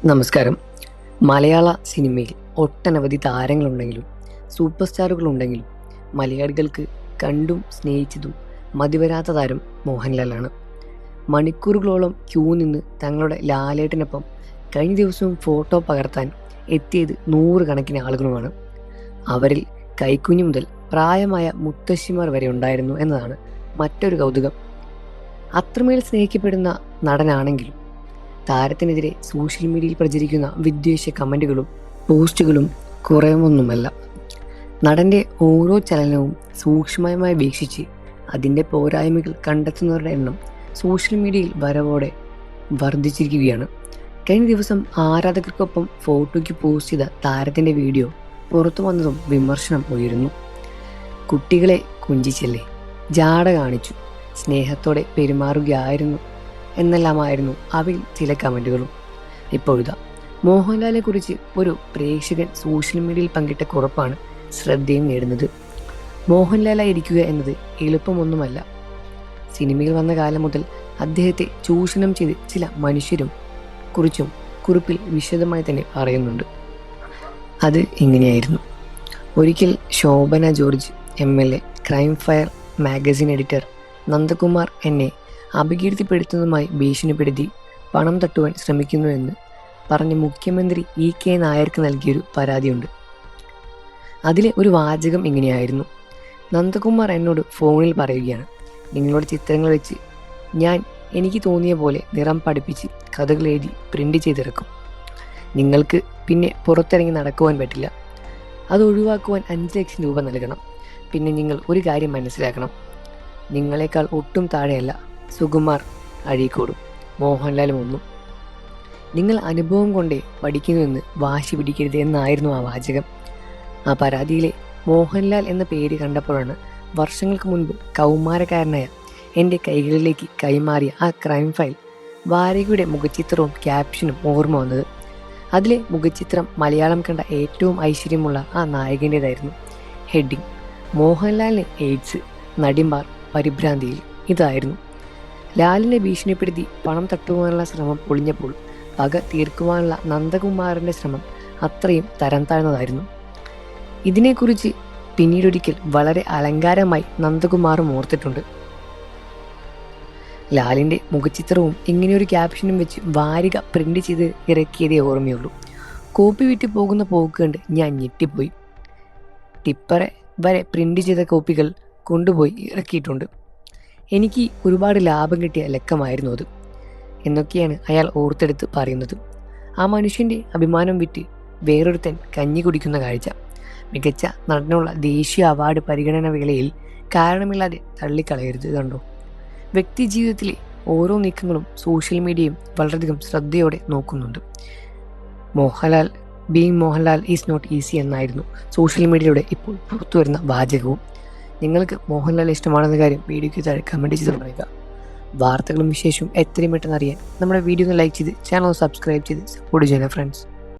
നമസ്കാരം. മലയാള സിനിമയിൽ ഒട്ടനവധി താരങ്ങളുണ്ടെങ്കിലും സൂപ്പർ സ്റ്റാറുകളുണ്ടെങ്കിലും മലയാളികൾക്ക് കണ്ടും സ്നേഹിച്ചതും മതിവരാത്ത താരം മോഹൻലാലാണ്. മണിക്കൂറുകളോളം ക്യൂ നിന്ന് തങ്ങളുടെ ലാലേട്ടനൊപ്പം കഴിഞ്ഞ ദിവസവും ഫോട്ടോ പകർത്താൻ എത്തിയത് നൂറുകണക്കിന് ആളുകളുമാണ്. അവരിൽ കൈക്കുഞ്ഞു മുതൽ പ്രായമായ മുത്തശ്ശിമാർ വരെ ഉണ്ടായിരുന്നു എന്നതാണ് മറ്റൊരു കൗതുകം. അത്രമേൽ സ്നേഹിക്കപ്പെടുന്ന നടനാണെങ്കിലും താരത്തിനെതിരെ സോഷ്യൽ മീഡിയയിൽ പ്രചരിക്കുന്ന വിദ്വേഷ കമൻറ്റുകളും പോസ്റ്റുകളും കുറവൊന്നുമല്ല. നടൻ്റെ ഓരോ ചലനവും സൂക്ഷ്മമായി വീക്ഷിച്ച് അതിൻ്റെ പോരായ്മകൾ കണ്ടെത്തുന്നവരുടെ എണ്ണം സോഷ്യൽ മീഡിയയിൽ വരവോടെ വർദ്ധിച്ചിരിക്കുകയാണ്. കഴിഞ്ഞ ദിവസം ആരാധകർക്കൊപ്പം ഫോട്ടോയ്ക്ക് പോസ്റ്റ് ചെയ്ത താരത്തിൻ്റെ വീഡിയോ പുറത്തു വന്നതും വിമർശനം ഉയരുന്നു. കുട്ടികളെ കുഞ്ചിച്ചല്ലേ, ജാട കാണിച്ചു, സ്നേഹത്തോടെ പെരുമാറുകയായിരുന്നു എന്നെല്ലാമായിരുന്നു അവയിൽ ചില കമൻറ്റുകളും. ഇപ്പോഴിതാ മോഹൻലാലിനെ കുറിച്ച് ഒരു പ്രേക്ഷകൻ സോഷ്യൽ മീഡിയയിൽ പങ്കിട്ട കുറിപ്പാണ് ശ്രദ്ധയും നേടുന്നത്. മോഹൻലാലായിരിക്കുക എന്നത് എളുപ്പമൊന്നുമല്ല. സിനിമയിൽ വന്ന കാലം മുതൽ അദ്ദേഹത്തെ ചൂഷണം ചെയ്ത് ചില മനുഷ്യരും കുറിച്ചും കുറിപ്പിൽ വിശദമായി തന്നെ പറയുന്നുണ്ട്. അത് ഇങ്ങനെയായിരുന്നു. ഒരിക്കൽ Shobhana George MLA, crime fire magazine editor Nandakumar എന്നെ അപകീർത്തിപ്പെടുത്തുന്നതുമായി ഭീഷണിപ്പെടുത്തി പണം തട്ടുവാൻ ശ്രമിക്കുന്നുവെന്ന് പറഞ്ഞ് മുഖ്യമന്ത്രി EK നായർക്ക് നൽകിയൊരു പരാതിയുണ്ട്. അതിലെ ഒരു വാചകം ഇങ്ങനെയായിരുന്നു: നന്ദകുമാർ എന്നോട് ഫോണിൽ പറയുകയാണ്, നിങ്ങളുടെ ചിത്രങ്ങൾ വെച്ച് ഞാൻ എനിക്ക് തോന്നിയ പോലെ നിറം പഠിപ്പിച്ച് കഥകൾ എഴുതി പ്രിൻ്റ് ചെയ്തിറക്കും. നിങ്ങൾക്ക് പിന്നെ പുറത്തിറങ്ങി നടക്കുവാൻ പറ്റില്ല. അത് ഒഴിവാക്കുവാൻ 5 ലക്ഷം രൂപ നൽകണം. പിന്നെ നിങ്ങൾ ഒരു കാര്യം മനസ്സിലാക്കണം, നിങ്ങളെക്കാൾ ഒട്ടും താഴെയല്ല സുകുമാർ അഴീക്കോടും മോഹൻലാലും ഒന്നും. നിങ്ങൾ അനുഭവം കൊണ്ടേ പഠിക്കുന്നുവെന്ന് വാശി പിടിക്കരുത് എന്നായിരുന്നു ആ വാചകം. ആ പരാതിയിലെ മോഹൻലാൽ എന്ന പേര് കണ്ടപ്പോഴാണ് വർഷങ്ങൾക്ക് മുൻപ് കൗമാരക്കാരനായ എൻ്റെ കൈകളിലേക്ക് കൈമാറിയ ആ ക്രൈം ഫയൽ വാരികയുടെ മുഖചിത്രവും ക്യാപ്ഷനും ഓർമ്മ വന്നത്. അതിലെ മുഖചിത്രം മലയാളം കണ്ട ഏറ്റവും ഐശ്വര്യമുള്ള ആ നായകൻ്റേതായിരുന്നു. ഹെഡിങ്: മോഹൻലാലിന് എയ്ഡ്സ്, നടിമാർ പരിഭ്രാന്തിയിൽ. ഇതായിരുന്നു. ലാലിനെ ഭീഷണിപ്പെടുത്തി പണം തട്ടുവാനുള്ള ശ്രമം പൊളിഞ്ഞപ്പോൾ പക തീർക്കുവാനുള്ള നന്ദകുമാറിൻ്റെ ശ്രമം അത്രയും തരം താഴ്ന്നതായിരുന്നു. ഇതിനെക്കുറിച്ച് പിന്നീടൊരിക്കൽ വളരെ അലങ്കാരമായി നന്ദകുമാറും ഓർത്തിട്ടുണ്ട്. ലാലിൻ്റെ മുഖചിത്രവും ഇങ്ങനെയൊരു ക്യാപ്ഷനും വെച്ച് വാരിക പ്രിൻ്റ് ചെയ്ത് ഇറക്കിയതേ ഓർമ്മയുള്ളൂ. കോപ്പി വിറ്റ് പോകുന്ന പോക്ക് കണ്ട് ഞാൻ ഞെട്ടിപ്പോയി. ടിപ്പറെ വരെ പ്രിൻ്റ് ചെയ്ത കോപ്പികൾ കൊണ്ടുപോയി ഇറക്കിയിട്ടുണ്ട്. എനിക്ക് ഒരുപാട് ലാഭം കിട്ടിയ ലക്കമായിരുന്നു അത് എന്നൊക്കെയാണ് അയാൾ ഓർത്തെടുത്ത് പറയുന്നത്. ആ മനുഷ്യൻ്റെ അഭിമാനം വിറ്റ് വേറൊരുത്തൻ കഞ്ഞി കുടിക്കുന്ന കാഴ്ച. മികച്ച നടനുള്ള ദേശീയ അവാർഡ് പരിഗണന വേളയിൽ കാരണമില്ലാതെ തള്ളിക്കളയരുത്. കണ്ടോ? വ്യക്തി ജീവിതത്തിലെ ഓരോ നീക്കങ്ങളും സോഷ്യൽ മീഡിയയും വളരെയധികം ശ്രദ്ധയോടെ നോക്കുന്നുണ്ട്. മോഹൻലാൽ ഈസ് നോട്ട് ഈസി എന്നായിരുന്നു സോഷ്യൽ മീഡിയയിലൂടെ ഇപ്പോൾ പുറത്തു വരുന്ന വാചകവും. നിങ്ങൾക്ക് മോഹൻലാൽ ഇഷ്ടമാണെന്ന കാര്യം വീഡിയോയ്ക്ക് താഴെ കമൻറ്റ് ചെയ്ത് പറയുക. വാർത്തകളും വിശേഷവും എത്രയും പെട്ടെന്ന് അറിയാൻ നമ്മുടെ വീഡിയോ ഒന്ന് ലൈക്ക് ചെയ്ത് ചാനൽ സബ്സ്ക്രൈബ് ചെയ്ത് സപ്പോർട്ട് ചെയ്യുക ഫ്രണ്ട്സ്.